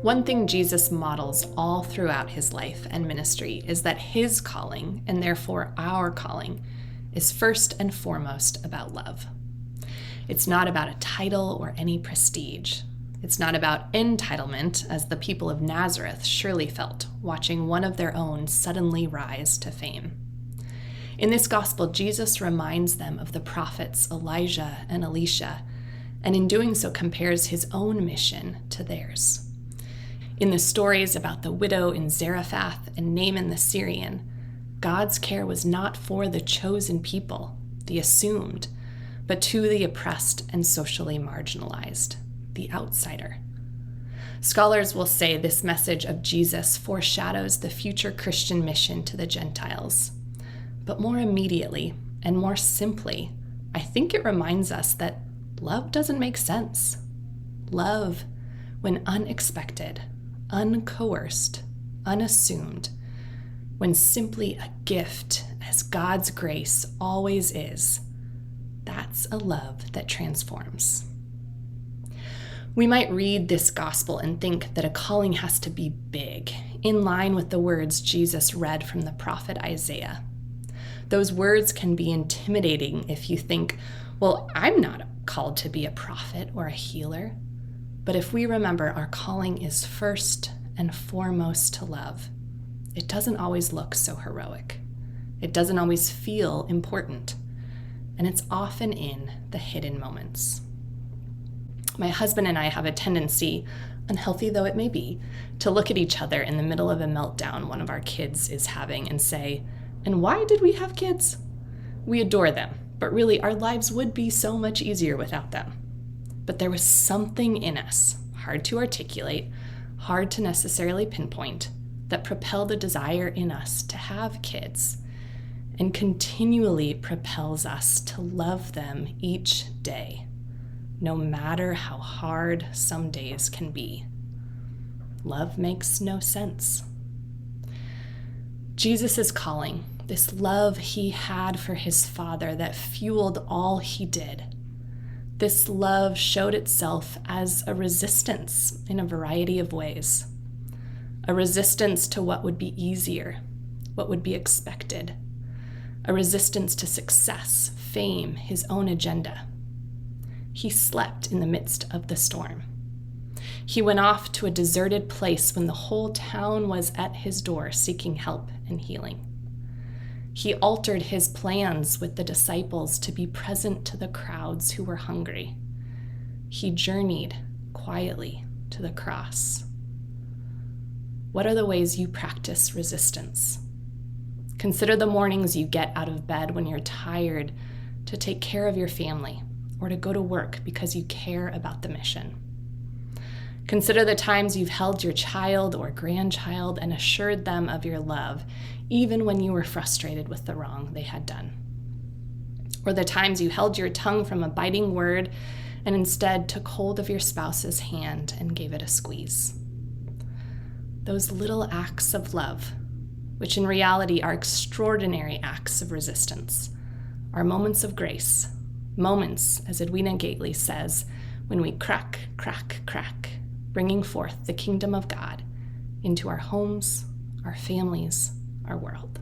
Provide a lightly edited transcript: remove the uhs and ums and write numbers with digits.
One thing Jesus models all throughout his life and ministry is that his calling, and therefore our calling, is first and foremost about love. It's not about a title or any prestige. It's not about entitlement, as the people of Nazareth surely felt, watching one of their own suddenly rise to fame. In this gospel, Jesus reminds them of the prophets Elijah and Elisha, and in doing so compares his own mission to theirs. In the stories about the widow in Zarephath and Naaman the Syrian, God's care was not for the chosen people, the assumed, but to the oppressed and socially marginalized, the outsider. Scholars will say this message of Jesus foreshadows the future Christian mission to the Gentiles. But more immediately and more simply, I think it reminds us that love doesn't make sense. Love, when unexpected, uncoerced, unassumed, when simply a gift, as God's grace always is, that's a love that transforms. We might read this gospel and think that a calling has to be big, in line with the words Jesus read from the prophet Isaiah. Those words can be intimidating if you think, well, I'm not called to be a prophet or a healer. But if we remember our calling is first and foremost to love, it doesn't always look so heroic. It doesn't always feel important. And it's often in the hidden moments. My husband and I have a tendency, unhealthy though it may be, to look at each other in the middle of a meltdown one of our kids is having and say, "And why did we have kids? We adore them, but really our lives would be so much easier without them." But there was something in us, hard to articulate, hard to necessarily pinpoint, that propelled a desire in us to have kids, and continually propels us to love them each day, no matter how hard some days can be. Love makes no sense. Jesus' calling, this love he had for his Father that fueled all he did, this love showed itself as a resistance in a variety of ways. A resistance to what would be easier, what would be expected. A resistance to success, fame, his own agenda. He slept in the midst of the storm. He went off to a deserted place when the whole town was at his door seeking help and healing. He altered his plans with the disciples to be present to the crowds who were hungry. He journeyed quietly to the cross. What are the ways you practice resistance? Consider the mornings you get out of bed when you're tired to take care of your family or to go to work because you care about the mission. Consider the times you've held your child or grandchild and assured them of your love, even when you were frustrated with the wrong they had done. Or the times you held your tongue from a biting word and instead took hold of your spouse's hand and gave it a squeeze. Those little acts of love, which in reality are extraordinary acts of resistance, are moments of grace, moments, as Edwina Gately says, when we crack, crack, crack, bringing forth the kingdom of God into our homes, our families, our world.